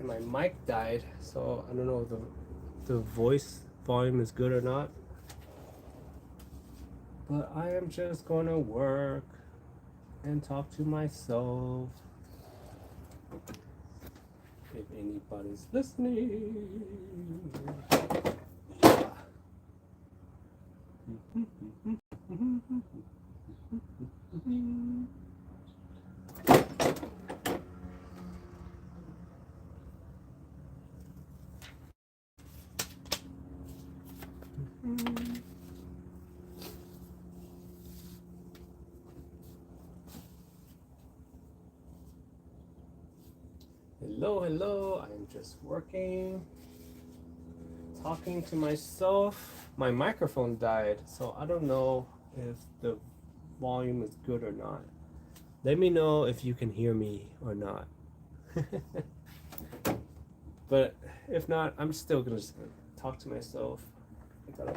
and my mic died, so I don't know if the voice volume is good or not. But I am just gonna work and talk to myself. If anybody's listening. Yeah. Hello, I'm just working, talking to myself. My microphone died, so I don't know if the volume is good or not. Let me know if you can hear me or not. But if not, I'm still gonna just talk to myself. I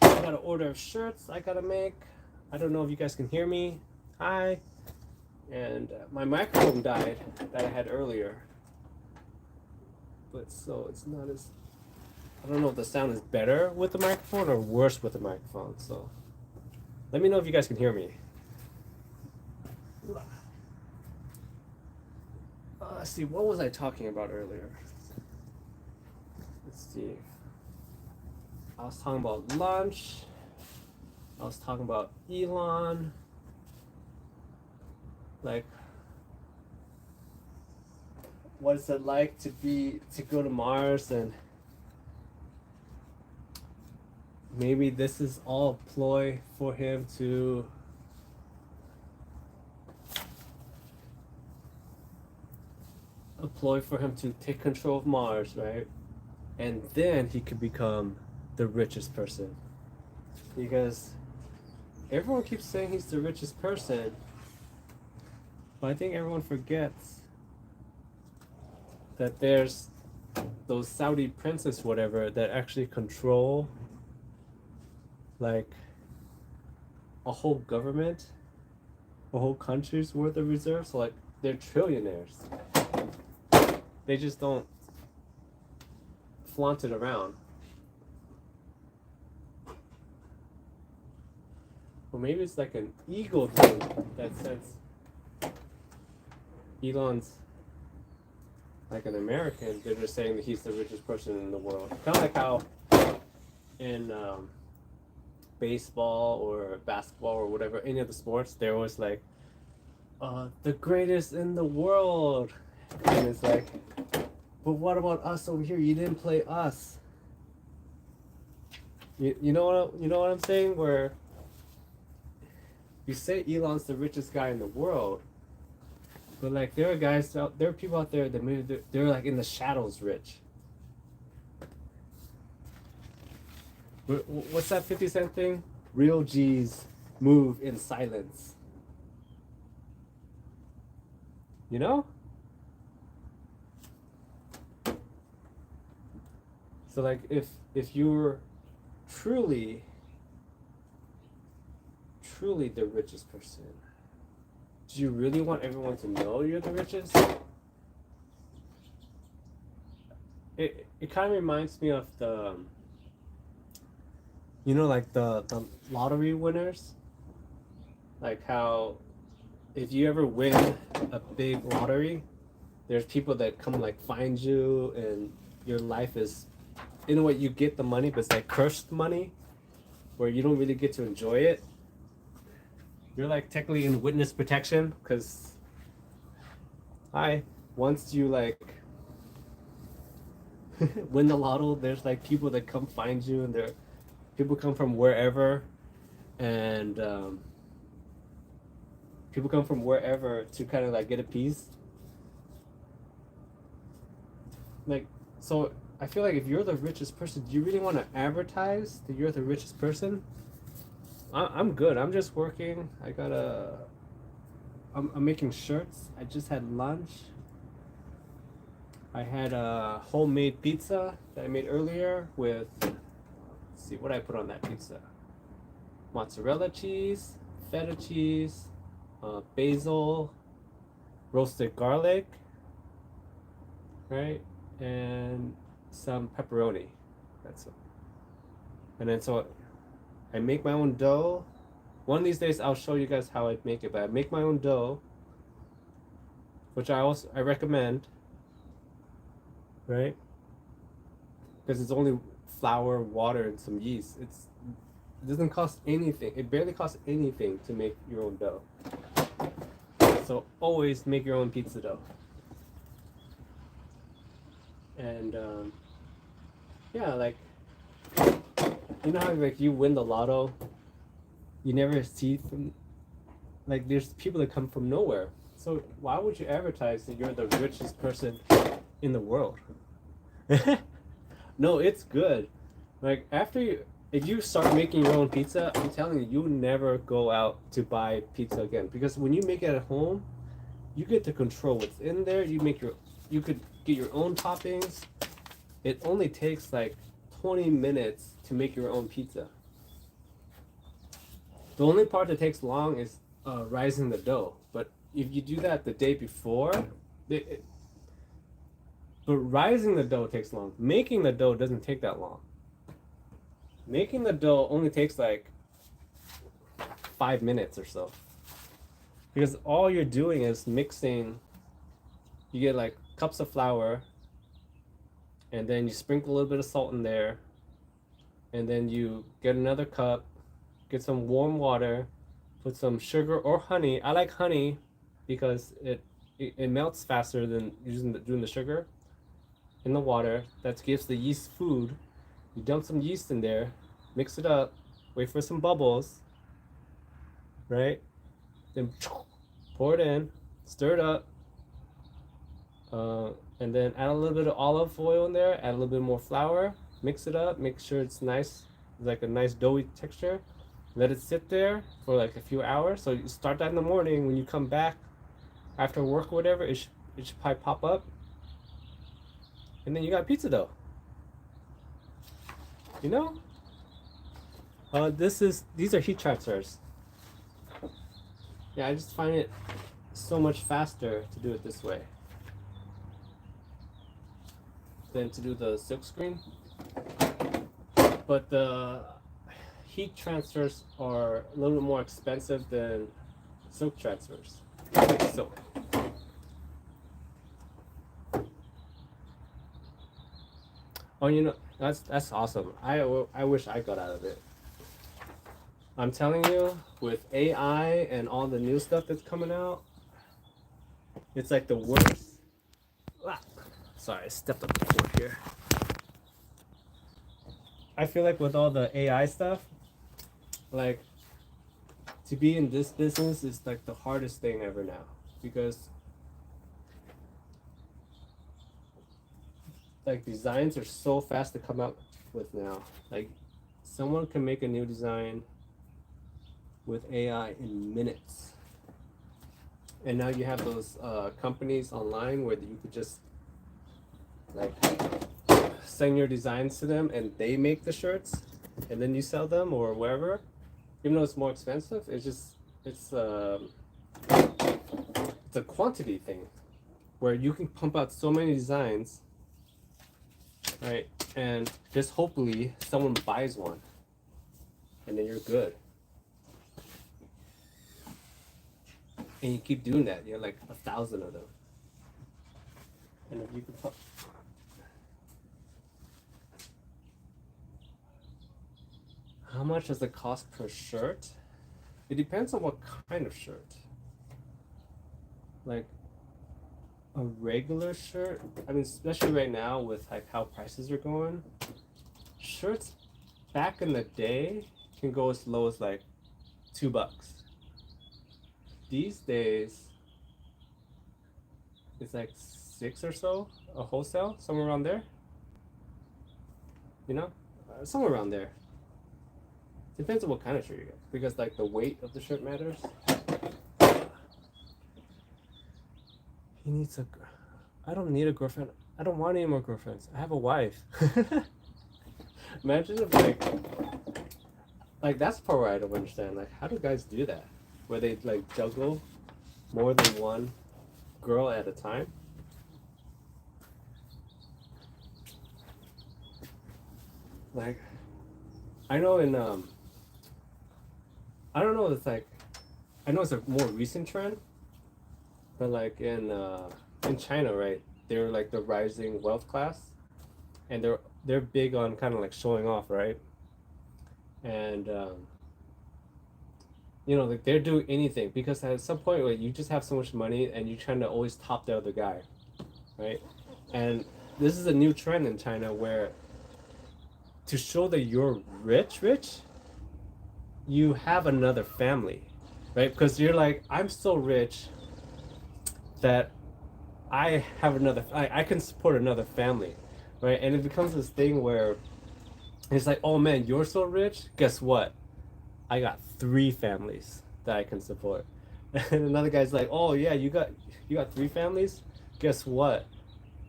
got an order of shirts I gotta make. I don't know if you guys can hear me. Hi. And my microphone died that I had earlier. But so it's not as, I don't know if the sound is better with the microphone or worse with the microphone. So let me know if you guys can hear me. Let's see, what was I talking about earlier? Let's see. I was talking about lunch. I was talking about Elon. Like, what is it like to go to Mars, and maybe this is all a ploy for him to take control of Mars, right? And then he could become the richest person. Because everyone keeps saying he's the richest person, but I think everyone forgets that there's those Saudi princes, whatever, that actually control like a whole government, a whole country's worth of reserves. So like they're trillionaires. They just don't flaunt it around. Or maybe it's like an ego thing that since Elon's like an American, they're just saying that he's the richest person in the world. Kind of like how in baseball or basketball or whatever, any of the sports, they're always like, the greatest in the world. And it's like, but what about us over here? You didn't play us. You know what I'm saying? Where you say Elon's the richest guy in the world, but like there are people out there that maybe they're like in the shadows rich. What's that 50 Cent thing? Real G's move in silence. You know? So like if you're truly the richest person, do you really want everyone to know you're the richest? It kind of reminds me of the, you know, like the lottery winners. Like how if you ever win a big lottery, there's people that come like find you, and your life is, in a way, you get the money, but it's like cursed money, where you don't really get to enjoy it. You're like technically in witness protection, because once you like win the lotto, there's like people that come find you, and people come from wherever, and people come from wherever to kind of like get a piece. Like, so I feel like if you're the richest person, do you really want to advertise that you're the richest person? I'm good. I'm just working. I'm making shirts. I just had lunch. I had a homemade pizza that I made earlier with, let's see, what I put on that pizza. Mozzarella cheese, feta cheese, basil, roasted garlic, right? And some pepperoni. That's it. And then so I make my own dough. One of these days I'll show you guys how I make it, but I make my own dough, which I recommend, right? Because it's only flour, water, and some yeast. It doesn't cost anything. It barely costs anything to make your own dough. So always make your own pizza dough. And yeah, like, you know how like you win the lotto, you never see from, like, there's people that come from nowhere. So why would you advertise that you're the richest person in the world? No, it's good. Like, if you start making your own pizza, I'm telling you, you'll never go out to buy pizza again. Because when you make it at home, you get to control what's in there. You could get your own toppings. It only takes like 20 minutes to make your own pizza. The only part that takes long is rising the dough. But if you do that the day before, but rising the dough takes long. Making the dough doesn't take that long. Making the dough only takes like 5 minutes or so. Because all you're doing is mixing. You get like cups of flour, and then you sprinkle a little bit of salt in there, and then you get another cup, get some warm water, put some sugar or honey. I like honey because it melts faster than doing the sugar in the water. That gives the yeast food. You dump some yeast in there, mix it up, wait for some bubbles, right? Then pour it in, stir it up, and then add a little bit of olive oil in there, add a little bit more flour, mix it up, make sure it's nice, like a nice doughy texture. Let it sit there for like a few hours. So you start that in the morning. When you come back after work or whatever, it should probably pop up. And then you got pizza dough. You know? These are heat transfers. Yeah, I just find it so much faster to do it this way than to do the silk screen. But the heat transfers are a little bit more expensive than silk transfers. Like silk. Oh, you know, that's awesome. I wish I got out of it. I'm telling you, with AI and all the new stuff that's coming out, it's like the worst. Ah, sorry, I stepped up the cord here. I feel like with all the AI stuff, like, to be in this business is like the hardest thing ever now, because like designs are so fast to come out with now. Like, someone can make a new design with AI in minutes. And now you have those companies online where you could just like send your designs to them and they make the shirts and then you sell them or wherever. Even though it's more expensive, it's a quantity thing where you can pump out so many designs, right? And just hopefully someone buys one and then you're good. And you keep doing that. You have like 1,000 of them. And if you could put, how much does it cost per shirt? It depends on what kind of shirt. Like a regular shirt, I mean, especially right now with like how prices are going, shirts back in the day can go as low as like $2. These days, it's like 6 or so a wholesale, somewhere around there. You know, somewhere around there. Depends on what kind of shirt you get, because like the weight of the shirt matters. He needs a. I don't need a girlfriend. I don't want any more girlfriends. I have a wife. Imagine if like that's the part where I don't understand. Like, how do guys do that? Where they like juggle more than one girl at a time? Like I know in I don't know, it's like I know it's a more recent trend, but like in China, right? They're like the rising wealth class, and they're big on kind of like showing off, right? And you know, like they're doing anything because at some point, like you just have so much money and you're trying to always top the other guy, right? And this is a new trend in China where to show that you're rich, you have another family, right? Because you're like, I'm so rich that I have another, I can support another family, right? And it becomes this thing where it's like, oh man, you're so rich. Guess what? I got three families that I can support. And another guy's like, oh yeah, you got three families. Guess what?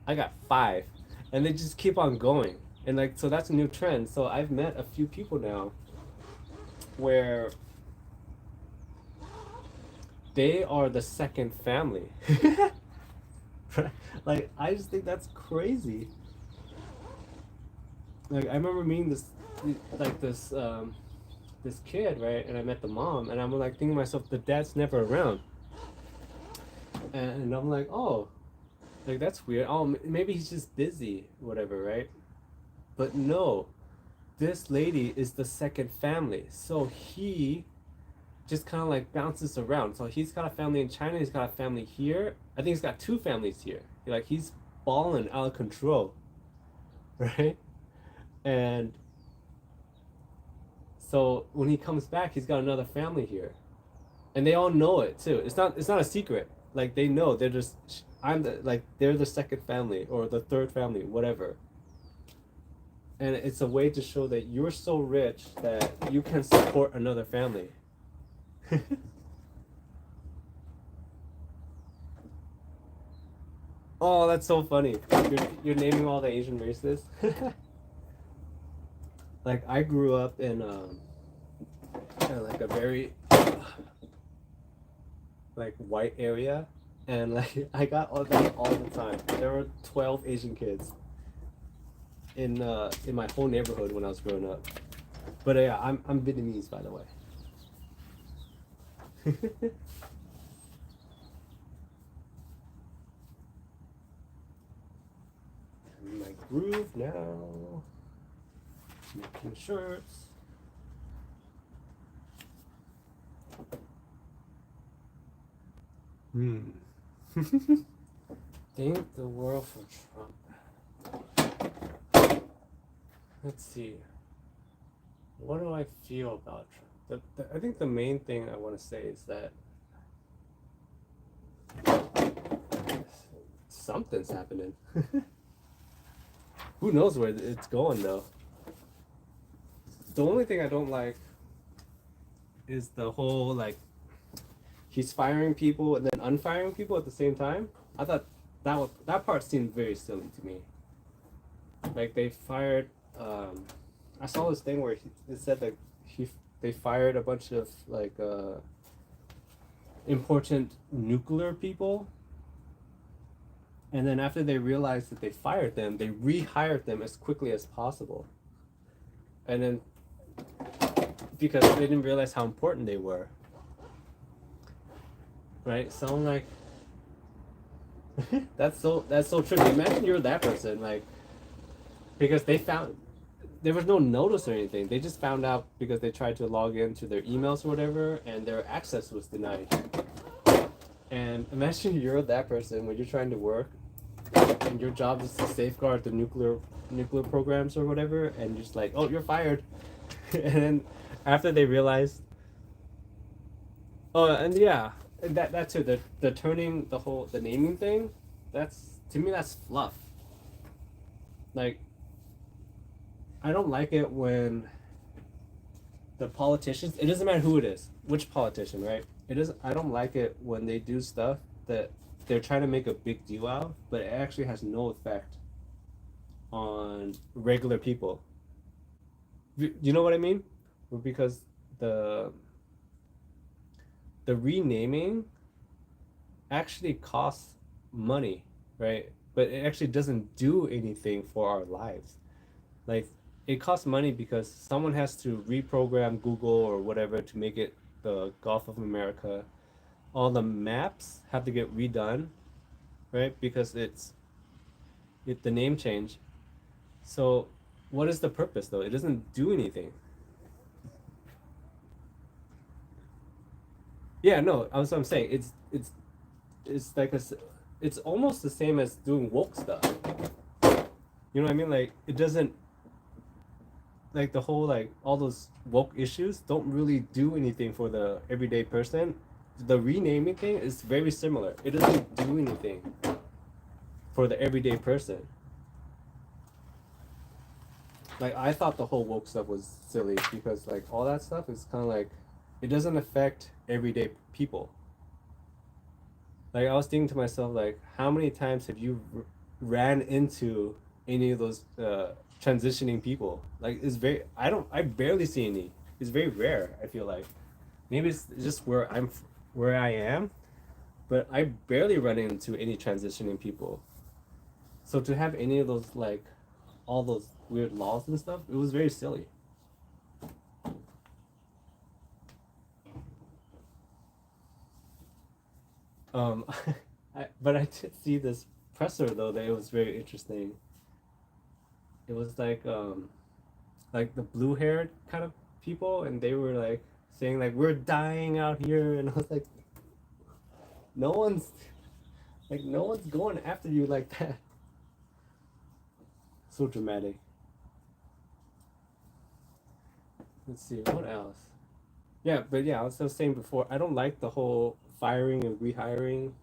I got five, and they just keep on going. And like, so that's a new trend. So I've met a few people now where they are the second family. Like I just think that's crazy. Like I remember meeting this kid, right? And I met the mom, and I'm like thinking to myself, the dad's never around, and I'm like, oh, like that's weird. Oh, maybe he's just busy, whatever, right? But no, this lady is the second family, so he just kind of like bounces around. So he's got a family in China, he's got a family here. I think he's got two families here. Like he's balling out of control, right? And so when he comes back, he's got another family here, and they all know it too. It's not a secret. Like they know they're just they're the second family or the third family, whatever. And it's a way to show that you're so rich that you can support another family. Oh, that's so funny. You're naming all the Asian races. Like I grew up in like a very like white area, and like I got all that all the time. There were 12 Asian kids in my whole neighborhood when I was growing up. But yeah, I'm Vietnamese, by the way. I'm in my groove now. Making shirts. Hmm. Thank the world for Trump. Let's see. What do I feel about Trump? I think the main thing I want to say is that something's happening. Who knows where it's going though? The only thing I don't like is the whole like he's firing people and then unfiring people at the same time. I thought that part seemed very silly to me. Like they fired. I saw this thing where it said that they fired a bunch of like important nuclear people, and then after they realized that they fired them, they rehired them as quickly as possible. And then because they didn't realize how important they were. Right? So I'm like that's so tricky. Imagine you're that person, like because they found there was no notice or anything. They just found out because they tried to log into their emails or whatever and their access was denied. And imagine you're that person when you're trying to work and your job is to safeguard the nuclear programs or whatever, and you're just like, oh, you're fired. And then after they realized, oh, and yeah, and that too, the turning the naming thing, that's to me that's fluff. Like I don't like it when the politicians, it doesn't matter who it is, which politician, right? It is I don't like it when they do stuff that they're trying to make a big deal out of, but it actually has no effect on regular people. You know what I mean? Because the the renaming actually costs money, right? But it actually doesn't do anything for our lives. Like it costs money because someone has to reprogram Google or whatever to make it the Gulf of America. All the maps have to get redone, right? Because the name change. So what is the purpose though? It doesn't do anything. Yeah, no, that's what I'm saying. It's like it's almost the same as doing woke stuff. You know what I mean? Like it doesn't like the whole like all those woke issues don't really do anything for the everyday person. The renaming thing is very similar. It doesn't do anything for the everyday person. Like I thought the whole woke stuff was silly because like all that stuff is kind of like it doesn't affect everyday people. Like I was thinking to myself like how many times have you ran into any of those transitioning people? Like it's very I barely see any. It's very rare. I feel like maybe it's just where I am, but I barely run into any transitioning people. So to have any of those like all those weird laws and stuff, it was very silly. Um, but I did see this presser though that it was very interesting. It was like the blue haired kind of people, and they were like saying like we're dying out here, and I was like, no one's no one's going after you like that. So dramatic. Let's see what else. Yeah, but yeah, I was saying before, I don't like the whole firing and rehiring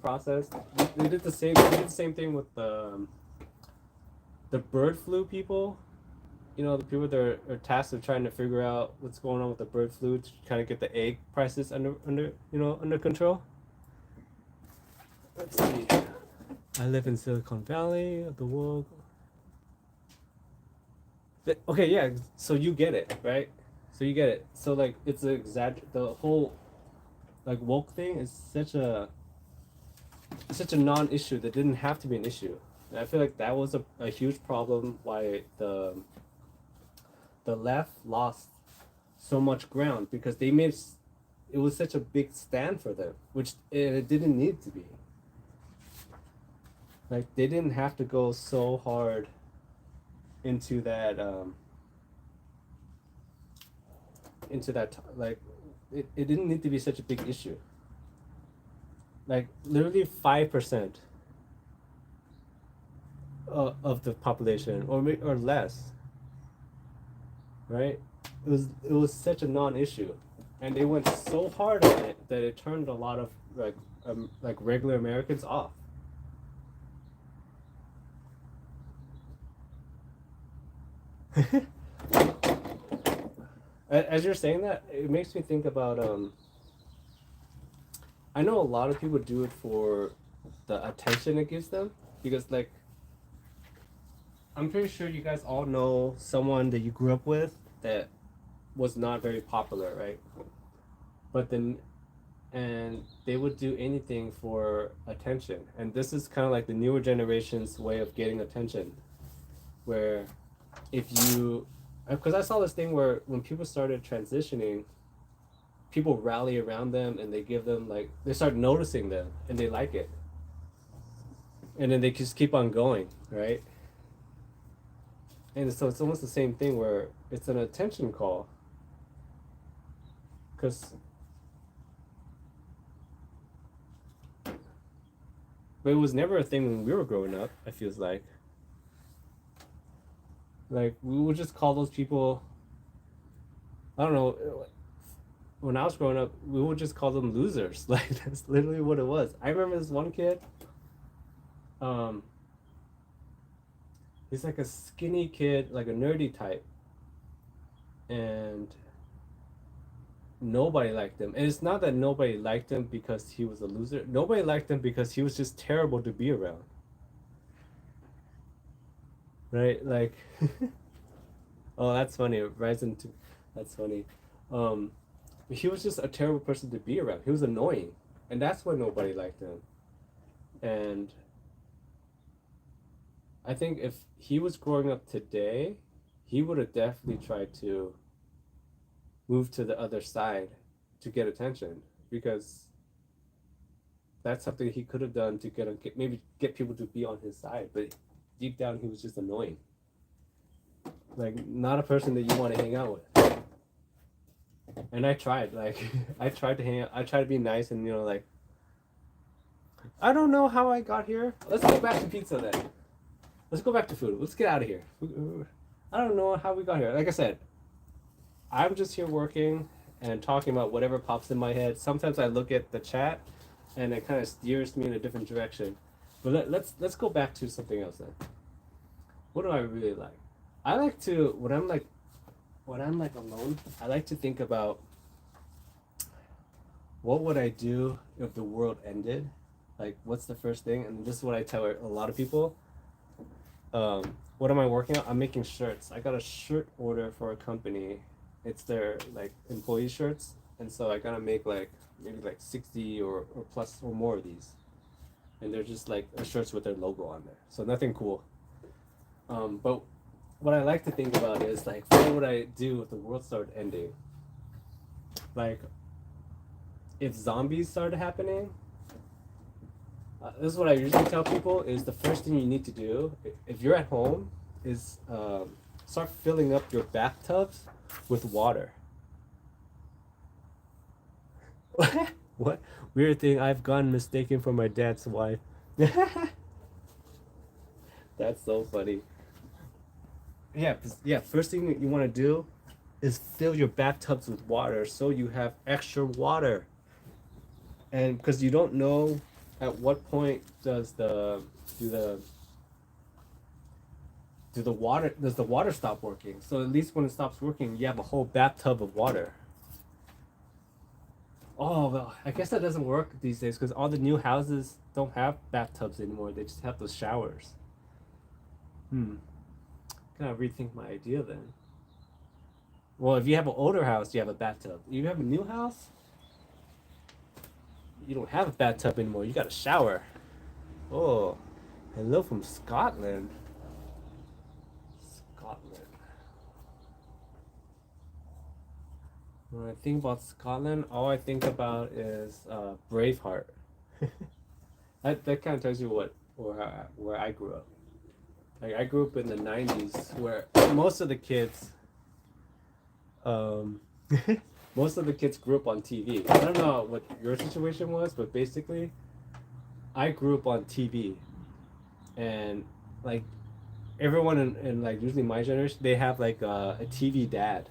process. They did the same thing with the bird flu people. You know, the people that are tasked with trying to figure out what's going on with the bird flu to kind of get the egg prices under control. Let's see. I live in Silicon Valley of the world. Okay, yeah. So you get it, right? So you get it. So like it's a the whole like woke thing is such a non-issue that didn't have to be an issue. And I feel like that was a huge problem why the left lost so much ground because they made it was such a big stand for them, which it didn't need to be. Like they didn't have to go so hard into that like it didn't need to be such a big issue. Like literally 5% of the population or less, right? It was such a non-issue, and they went so hard on it that it turned a lot of like regular Americans off. As you're saying that, it makes me think about I know a lot of people do it for the attention it gives them because like I'm pretty sure you guys all know someone that you grew up with that was not very popular, right? But then and they would do anything for attention. And this is kind of like the newer generation's way of getting attention where if you because I saw this thing where when people started transitioning, people rally around them and they give them like they start noticing them and they like it, and then they just keep on going, right? And so it's almost the same thing where it's an attention call because but it was never a thing when we were growing up. I feels like we would just call those people, I don't know, when I was growing up, we would just call them losers. Like that's literally what it was. I remember this one kid. Um, he's like a skinny kid, like a nerdy type, and nobody liked him. And it's not that nobody liked him because he was a loser. Nobody liked him because he was just terrible to be around. Right? Like, oh, that's funny. Ryzen two, that's funny. Um, he was just a terrible person to be around. He was annoying, and that's why nobody liked him. And I think if he was growing up today, he would have definitely tried to move to the other side to get attention, because that's something he could have done to maybe get people to be on his side. But deep down, he was just annoying. Like, not a person that you want to hang out with. And I tried, like, I tried to hang out. I tried to be nice and, like, I don't know how I got here. Let's go back to pizza then. Let's go back to food. Let's get out of here. I don't know how we got here. Like I said, I'm just here working and talking about whatever pops in my head. Sometimes I look at the chat and it kind of steers me in a different direction. But let's go back to something else then. What do I really like? I like to when I'm like alone, I like to think about what would I do if the world ended? Like, what's the first thing? And this is what I tell a lot of people. What am I working on? I'm making shirts. I got a shirt order for a company. It's their like employee shirts, and so I gotta make like maybe like 60 or plus or more of these, and they're just like shirts with their logo on there. So nothing cool. But what I like to think about is like, what would I do if the world started ending? Like, if zombies started happening. This is what I usually tell people: is the first thing you need to do if you're at home is start filling up your bathtubs with water. What weird thing? I've gone mistaken for my dad's wife. That's so funny. Yeah. First thing that you want to do is fill your bathtubs with water so you have extra water. And because you don't know at what point does the water stop working? So at least when it stops working, you have a whole bathtub of water. Oh well, I guess that doesn't work these days because all the new houses don't have bathtubs anymore. They just have those showers. Gotta rethink my idea then. Well, if you have an older house, you have a bathtub. If you have a new house, you don't have a bathtub anymore. You got a shower. Oh, hello from Scotland. Scotland. When I think about Scotland, all I think about is Braveheart. That kind of tells you where I grew up. Like, I grew up in the 90s, where most of the kids most of the kids grew up on TV. I don't know what your situation was, but basically I grew up on TV, and like everyone in like usually my generation, they have like a TV dad.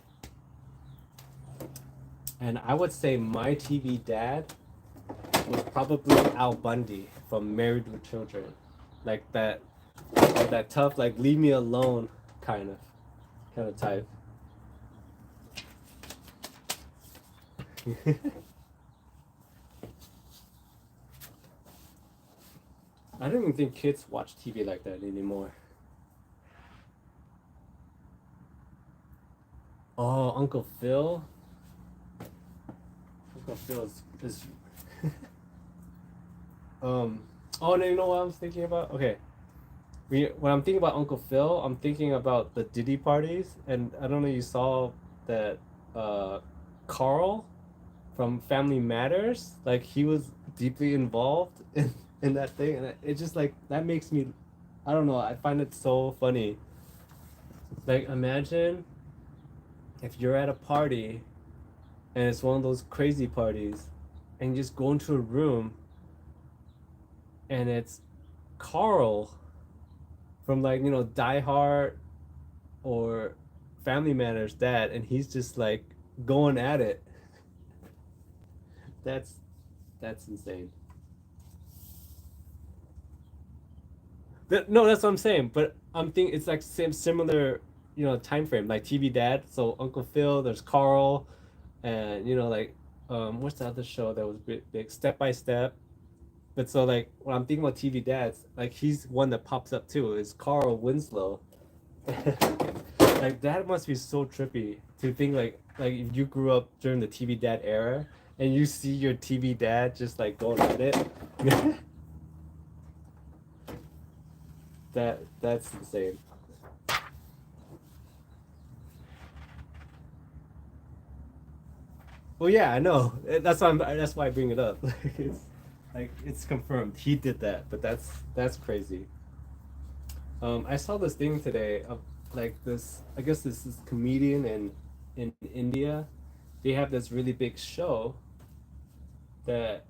And I would say my TV dad was probably Al Bundy from Married with Children. Like that tough, like leave me alone kind of type. I don't even think kids watch TV like that anymore. Oh, Uncle Phil. Uncle Phil is oh no, you know what I was thinking about? Okay. When I'm thinking about Uncle Phil, I'm thinking about the Diddy parties, and I don't know if you saw that Carl from Family Matters, like he was deeply involved in that thing, and it just like that makes me, I don't know, I find it so funny. Like, imagine if you're at a party and it's one of those crazy parties and you just go into a room and it's Carl from like, Die Hard or Family Matters dad, and he's just like going at it. That's insane. No, that's what I'm saying. But I'm thinking it's like similar, time frame, like TV dad. So Uncle Phil, there's Carl, and like, what's the other show that was big? Step by Step. But so like when I'm thinking about TV dads, like he's one that pops up too. Is Carl Winslow. Like that must be so trippy to think like if you grew up during the TV dad era and you see your TV dad just like going at it. That's insane. Well, yeah, I know. That's why that's why I bring it up. It's confirmed he did that, but that's crazy. I saw this thing today of like this. I guess this is comedian in India. They have this really big show that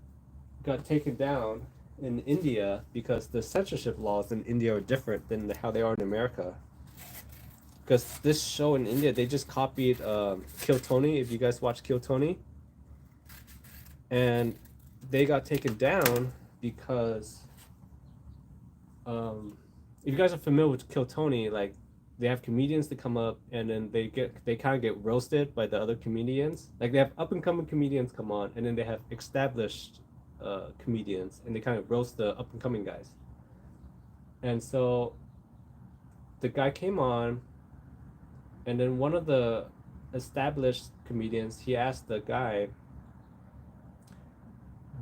got taken down in India because the censorship laws in India are different than how they are in America. Because this show in India, they just copied Kill Tony. If you guys watch Kill Tony, and they got taken down because if you guys are familiar with Kill Tony, like they have comedians to come up and then they kind of get roasted by the other comedians. Like they have up and coming comedians come on, and then they have established comedians, and they kind of roast the up and coming guys. And so the guy came on, and then one of the established comedians, he asked the guy,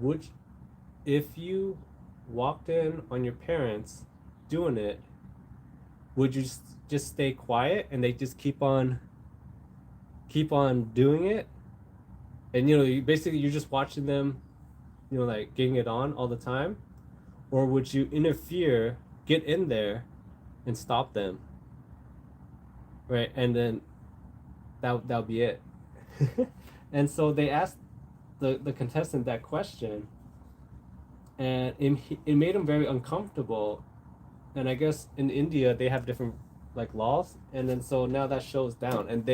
would if you walked in on your parents doing it, would you just stay quiet and they just keep on doing it? And you're just watching them, like getting it on all the time, or would you interfere, get in there, and stop them? Right, and then that'll be it. And so they asked the contestant that question, and it made him very uncomfortable. And I guess in India they have different like laws, and then so now that show's down, and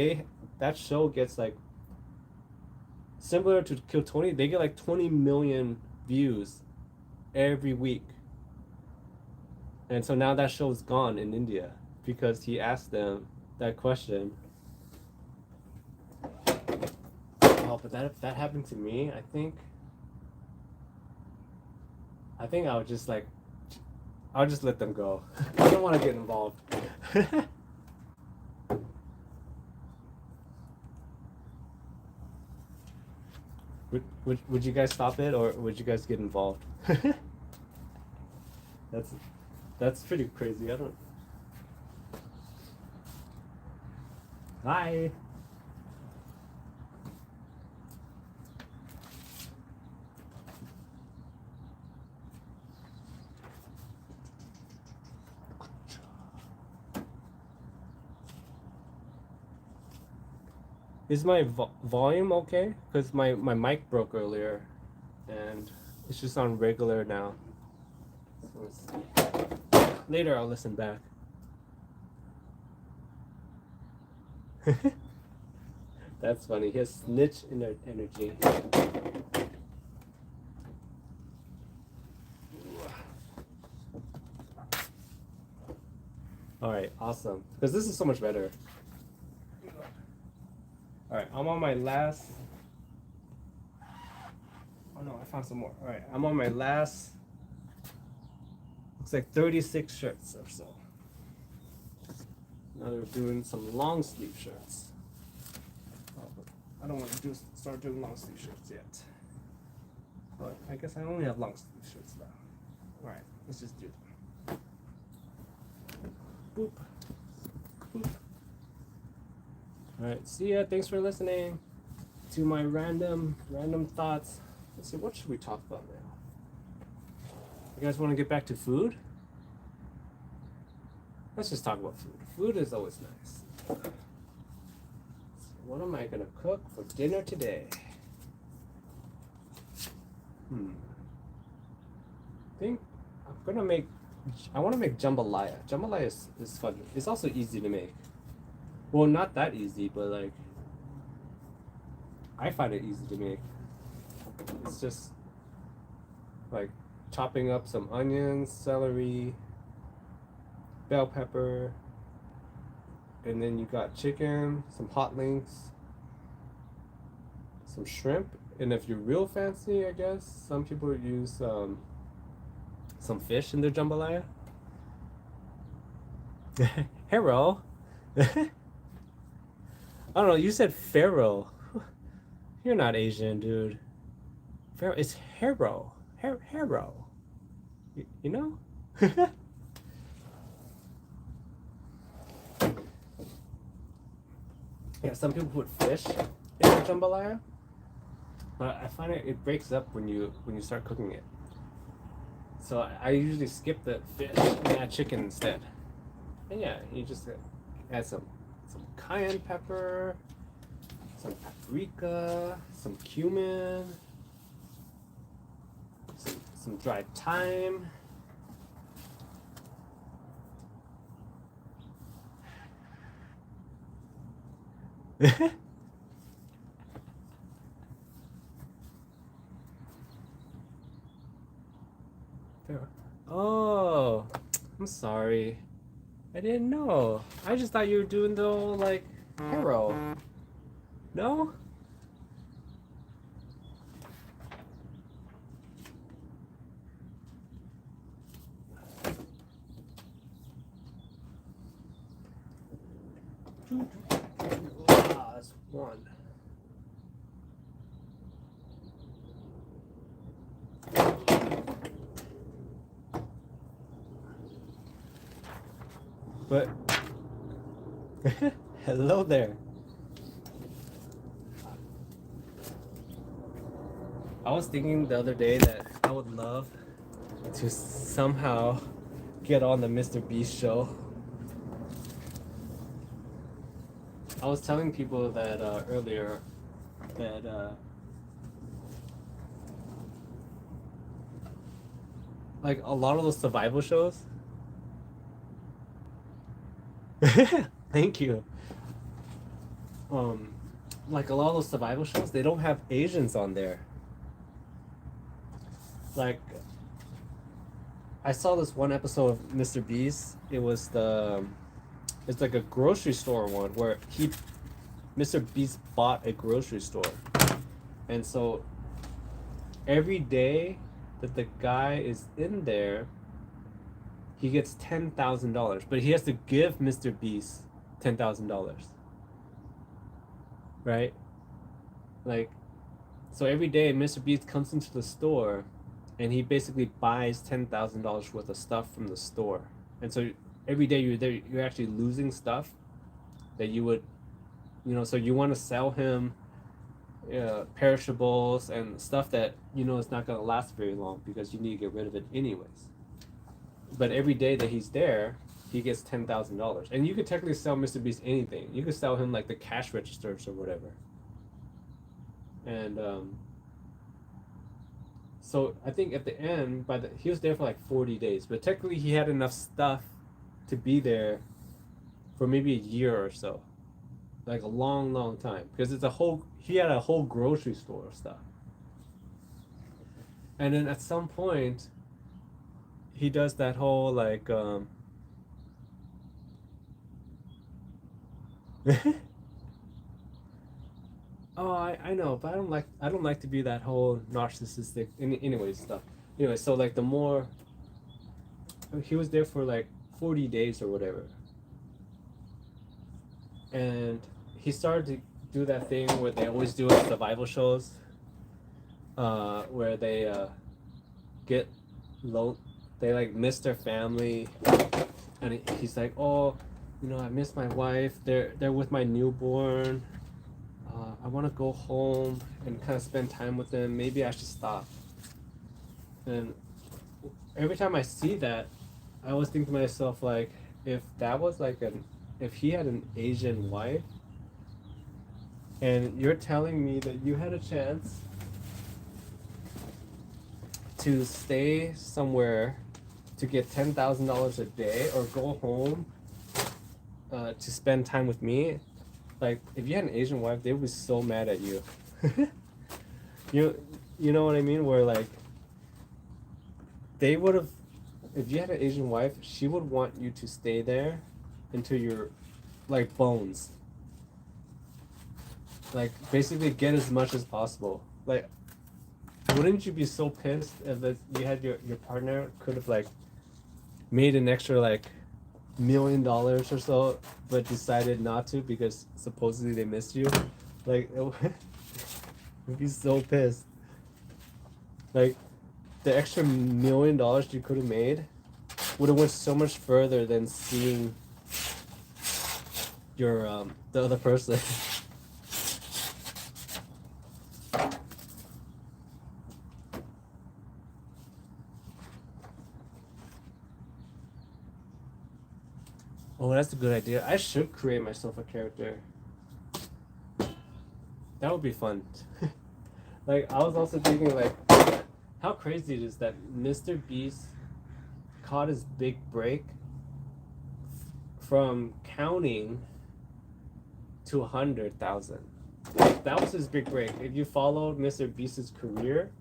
that show gets like similar to Kill Tony. They get like 20 million views every week, and so now that show's gone in India because he asked them that question. Oh, but if that happened to me, I think I would just like I'll just let them go. I don't want to get involved. Would you guys stop it, or would you guys get involved? that's that's pretty crazy. I don't. Hi. Is my volume okay? Because my mic broke earlier, and it's just on regular now. So let's see. Later I'll listen back. That's funny. He has snitch energy. All right, awesome. Because this is so much better. All right, I'm on my last. Oh no, I found some more. All right, I'm on my last. Looks like 36 shirts or so. Now they're doing some long sleeve shirts. Oh, but I don't want to start doing long sleeve shirts yet. But I guess I only have long sleeve shirts now. All right, let's just do them. Boop. Boop. All right, see ya. Thanks for listening to my random thoughts. Let's see, what should we talk about now? You guys want to get back to food? Let's just talk about food. Food is always nice. So what am I gonna cook for dinner today? I think I'm gonna make. I want to make jambalaya. Jambalaya is fun. It's also easy to make. Well, not that easy, but like I find it easy to make. It's just like chopping up some onions, celery, bell pepper, and then you got chicken, some hot links, some shrimp, and if you're real fancy, I guess some people use some fish in their jambalaya. Hello. I don't know, you said Pharaoh. You're not Asian, dude. Pharaoh, it's Hero. Hero. You know? Yeah, some people put fish in the jambalaya. but I find it breaks up when you start cooking it. So I usually skip the fish and add chicken instead. And yeah, you just add some cayenne pepper, some paprika, some cumin, some dried thyme. Oh, I'm sorry. I didn't know. I just thought you were doing the whole, like, hero. No? Ah, that's one. But hello there. I was thinking the other day that I would love to somehow get on the Mr. Beast show. I was telling people that earlier that like a lot of those survival shows. Thank you. Like a lot of those survival shows, they don't have Asians on there. Like, I saw this one episode of Mr. Beast. It's like a grocery store one where Mr. Beast bought a grocery store, and so every day that the guy is in there, he gets $10,000, but he has to give Mr. Beast $10,000. Right? Like, so every day Mr. Beast comes into the store and he basically buys $10,000 worth of stuff from the store. And so every day you're actually losing stuff that you would, so you want to sell him perishables and stuff that is not going to last very long because you need to get rid of it anyways. But every day that he's there, he gets $10,000, and you could technically sell Mr. Beast anything. You could sell him like the cash registers or whatever. And so I think at the end, he was there for like 40 days, but technically he had enough stuff to be there for maybe a year or so, like a long, long time, because he had a whole grocery store of stuff. And then at some point, he does that whole like oh, I know, but I don't like to be that whole narcissistic anyway stuff. Anyway, so like he was there for like 40 days or whatever. And he started to do that thing where they always do in survival shows, where they get low, they like miss their family, and he's like, oh, I miss my wife. They're with my newborn. I want to go home and kind of spend time with them. Maybe I should stop. And every time I see that, I always think to myself, like, if he had an Asian wife, and you're telling me that you had a chance to stay somewhere to get $10,000 a day or go home to spend time with me, like, if you had an Asian wife, they would be so mad at you. You know what I mean? Where like they would have, if you had an Asian wife, she would want you to stay there until you're like bones. Like basically get as much as possible. Like, wouldn't you be so pissed if you had your partner could have like made an extra like $1 million or so, but decided not to because supposedly they missed you? Like, would be so pissed. Like, the extra $1 million you could have made would have went so much further than seeing your the other person. Oh, that's a good idea. I should create myself a character. That would be fun. Like, I was also thinking, like, how crazy it is that Mr. Beast caught his big break from counting to 100,000. Like, that was his big break. If you followed Mr. Beast's career,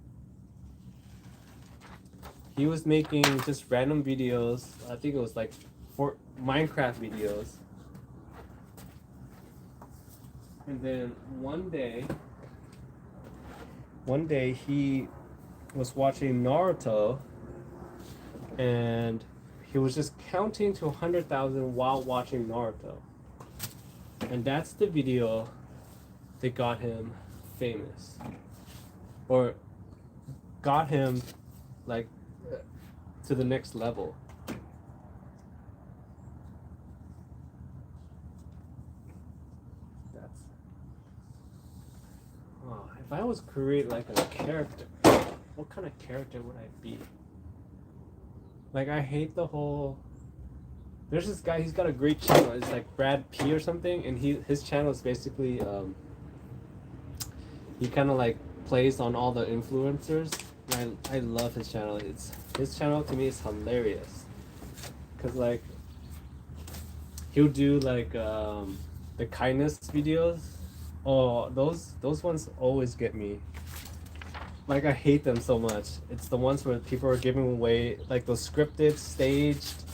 he was making just random videos. I think it was like for Minecraft videos. And then one day he was watching Naruto, and he was just counting to 100,000 while watching Naruto. And that's the video that got him famous. Or got him, like, to the next level. That's... Oh, if I was create like a character, what kind of character would I be? Like, I hate the whole... There's this guy, he's got a great channel. It's like Brad P or something, and his channel is basically he kind of like plays on all the influencers. I love his channel. His channel to me is hilarious, cause like he'll do like the kindness videos. Oh, those ones always get me. Like, I hate them so much. It's the ones where people are giving away, like those scripted, staged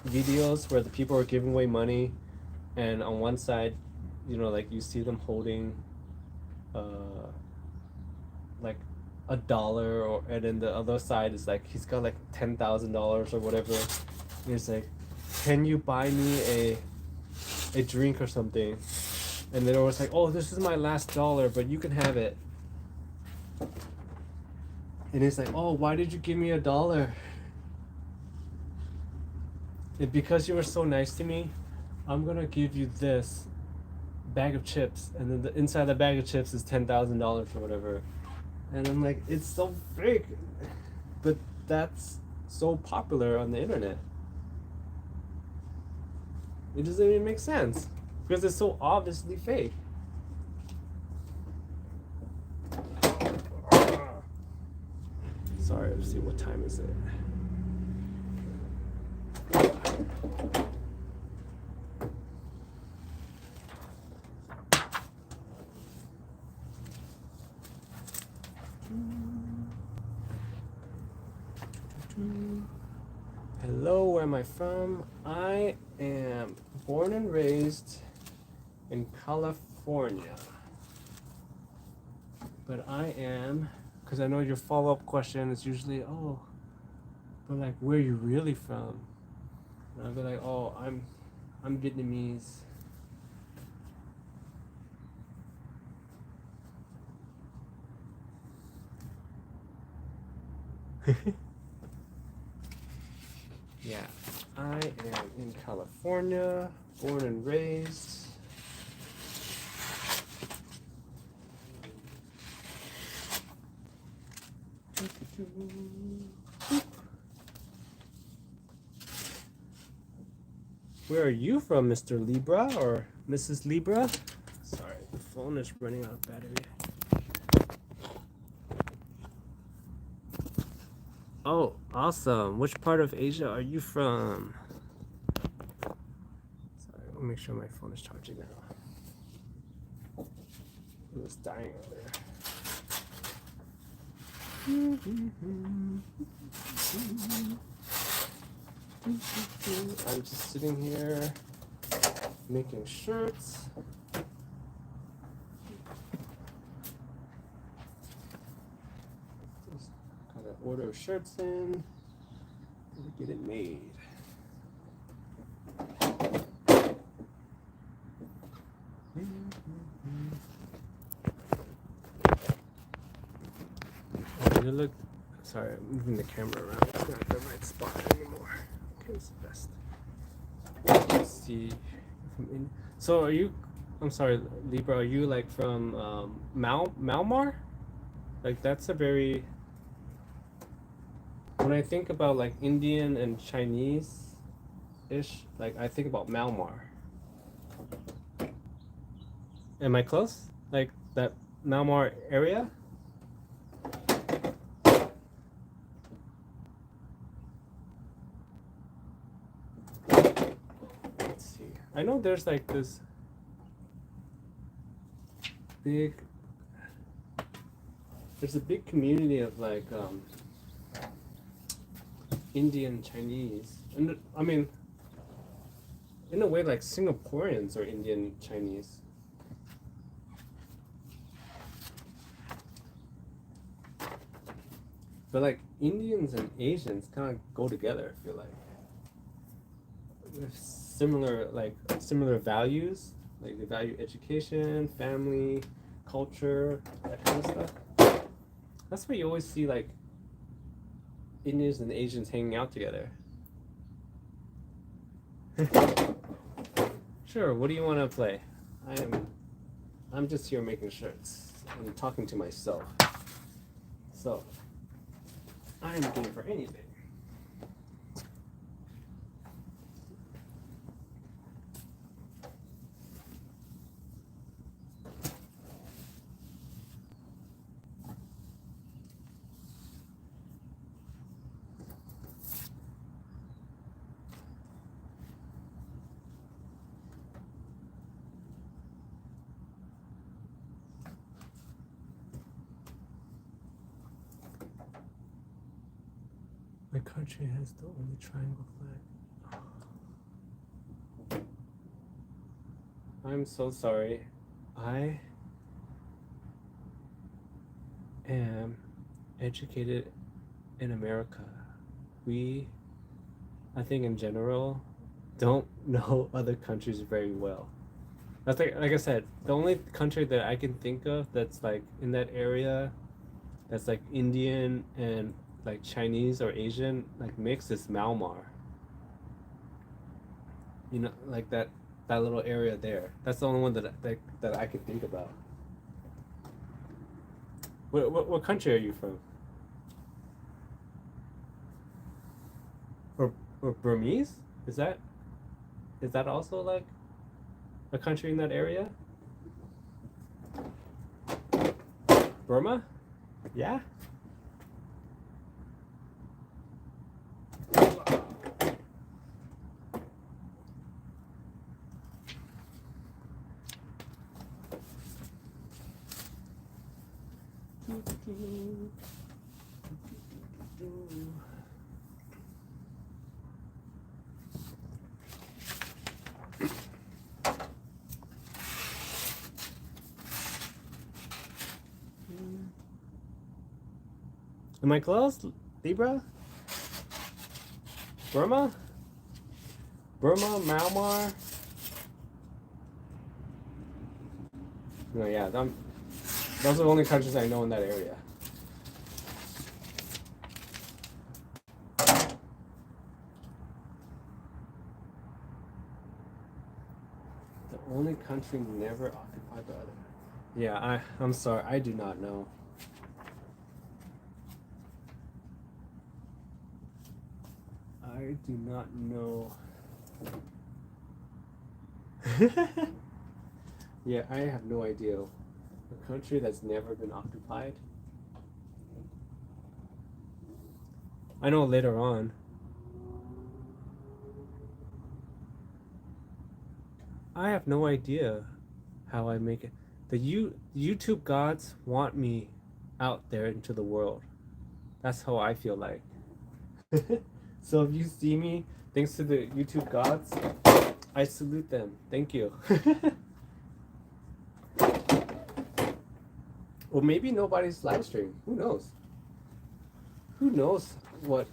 videos where the people are giving away money, and on one side, you know, like you see them holding like $1, or and then the other side is like he's got like $10,000 or whatever, and he's like, can you buy me a drink or something? And then it was like, oh, this is my last dollar, but you can have it. And he's like, oh, why did you give me $1? And because you were so nice to me, I'm gonna give you this bag of chips, and then the inside the bag of chips is $10,000 or whatever. And I'm like, it's so fake, but that's so popular on the internet. It doesn't even make sense because it's so obviously fake. Sorry, let's see, what time is it? Hello, where am I from? I am born and raised in California. But I am, because I know your follow-up question is usually, oh, but like, where are you really from? And I'll be like, oh, I'm Vietnamese. Yeah, I am in California, born and raised. Where are you from, Mr. Libra or Mrs. Libra? Sorry, the phone is running out of battery. Oh, awesome. Which part of Asia are you from? Sorry, I'll make sure my phone is charging now. It was dying earlier. I'm just sitting here making shirts. Just gotta order shirts in and get it made. Look, sorry, I'm moving the camera around. It's not the right spot anymore. Okay, it's the best. Let's see. So are you? I'm sorry, Libra. Are you like from Myanmar? Like, that's a very. When I think about like Indian and Chinese, ish. Like I think about Myanmar. Am I close? Like that Myanmar area? Let's see. I know there's like this big. There's a big community of like Indian Chinese, and I mean, in a way, like Singaporeans are Indian Chinese. But like Indians and Asians kind of go together. I feel like with similar values. Like they value education, family, culture, that kind of stuff. That's why you always see like Indians and Asians hanging out together. Sure. What do you want to play? I'm just here making shirts and talking to myself. So I'm game for anything. My country has the only triangle flag. I'm so sorry. I am educated in America. We, I think in general, don't know other countries very well. That's like I said, the only country that I can think of that's like in that area, that's like Indian and like Chinese or Asian like mix is Myanmar. You know, like that little area there. That's the only one that I could think about. What country are you from? Or Burmese? Is that also like a country in that area? Burma? Yeah? Am I close? Libra? Burma? Burma, Myanmar? No, yeah, those are the only countries I know in that area. The only country never occupied by other. Yeah, I'm sorry, I do not know. I do not know. Yeah, I have no idea. A country that's never been occupied. I know later on. I have no idea how I make it. The YouTube gods want me out there into the world. That's how I feel like. So if you see me, thanks to the YouTube gods, I salute them. Thank you. Or maybe nobody's live stream. Who knows? Who knows what?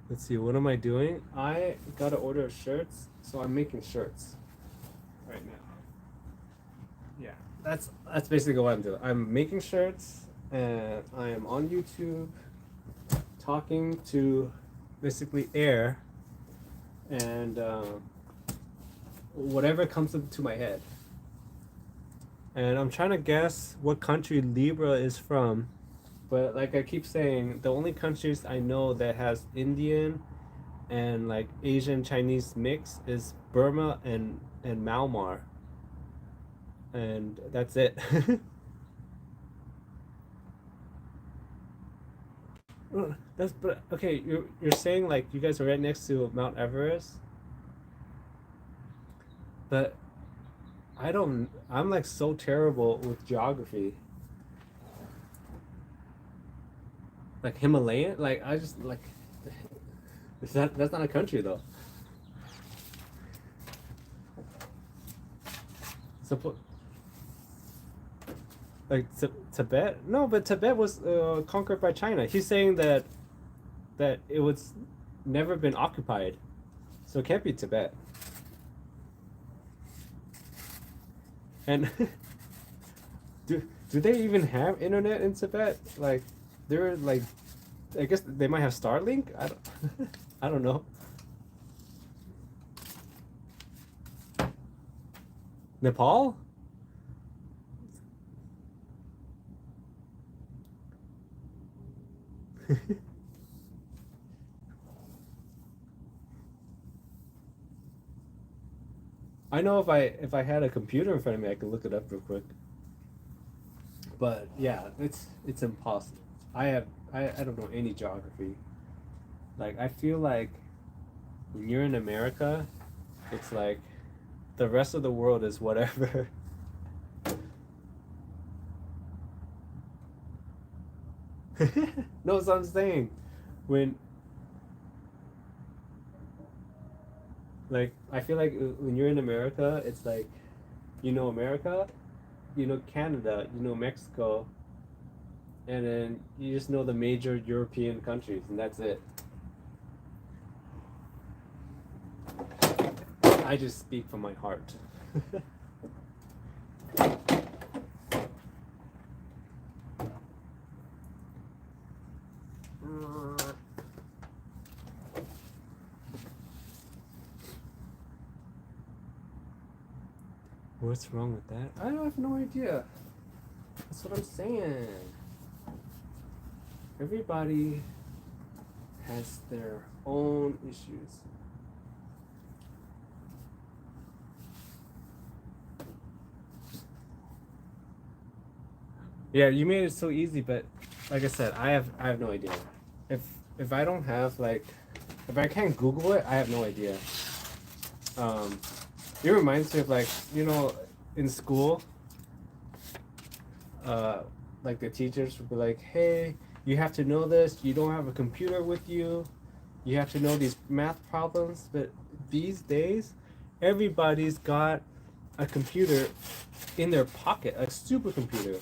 Let's see, what am I doing? I got to order shirts, so I'm making shirts right now. Yeah, that's basically what I'm doing. I'm making shirts, and I am on YouTube talking to basically air and whatever comes into my head. And I'm trying to guess what country Libra is from. But like I keep saying, the only countries I know that has Indian and like Asian Chinese mix is Burma and Myanmar, and that's it. That's but okay. You're saying like you guys are right next to Mount Everest, but I don't. I'm like so terrible with geography. Like Himalayan, like I just like. That's not a country though. So like Tibet? No, but Tibet was conquered by China. He's saying that it was never been occupied, so it can't be Tibet. And do they even have internet in Tibet? Like, they're like, I guess they might have Starlink. I don't, I don't know. Nepal? I know if I had a computer in front of me, I could look it up real quick. But yeah, it's impossible. I don't know any geography. Like I feel like when you're in America, it's like the rest of the world is whatever. No, that's what I'm saying. When like I feel like when you're in America, it's like you know America, you know Canada, you know Mexico, and then you just know the major European countries, and that's it. I just speak from my heart. What's wrong with that? I have no idea. That's what I'm saying. Everybody has their own issues. Yeah, you made it so easy, but like I said, I have no idea. If if I don't have like if I can't Google it, I have no idea. Um, it reminds me of like in school, uh, like the teachers would be like, "Hey, you have to know this. You don't have a computer with you. You have to know these math problems." But these days, everybody's got a computer in their pocket, a supercomputer.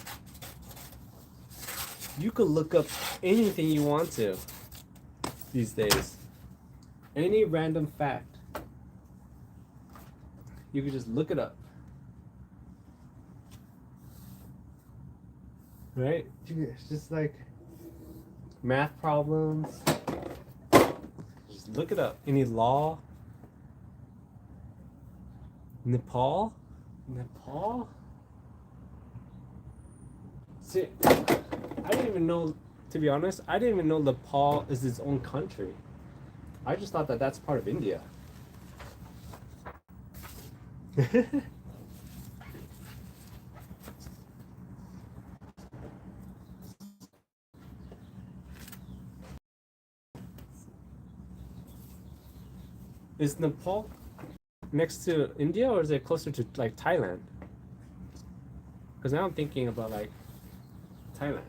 You could look up anything you want to these days. Any random fact, you could just look it up. Right? It's just like math problems. Just look it up. Any law? Nepal? Nepal? See, I didn't even know, to be honest, I didn't even know Nepal is its own country. I just thought that that's part of India. Is Nepal next to India or is it closer to like Thailand? Because now I'm thinking about like Thailand.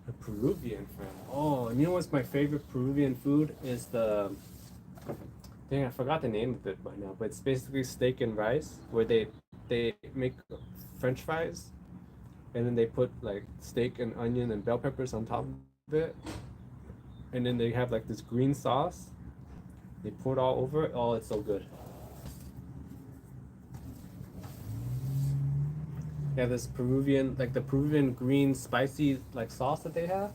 A Peruvian friend. Oh, and you know what's my favorite Peruvian food is the. Dang, I forgot the name of it by now, but it's basically steak and rice where they make French fries and then they put like steak and onion and bell peppers on top of it, and then they have like this green sauce. They pour it all over it. Oh, it's so good. Yeah, this Peruvian, like the Peruvian green spicy like sauce that they have.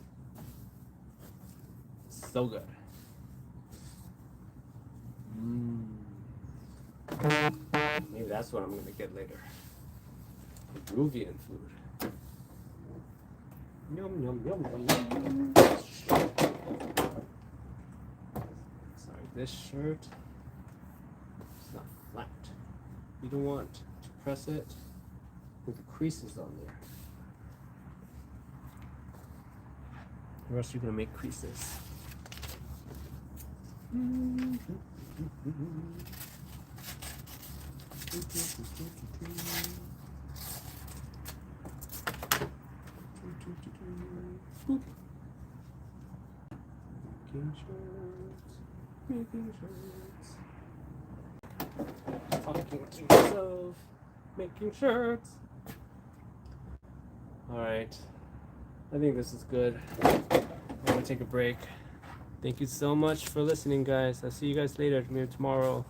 So good. Mm. Maybe that's what I'm gonna get later. Peruvian food. Yum, yum, yum, yum, yum. Sorry, this shirt is not flat. You don't want to press it with the creases on there. Or else you're gonna make creases. Making shirts. Talking to myself. Making shirts. Alright. I think this is good. I'm gonna take a break. Thank you so much for listening, guys. I'll see you guys later, maybe tomorrow.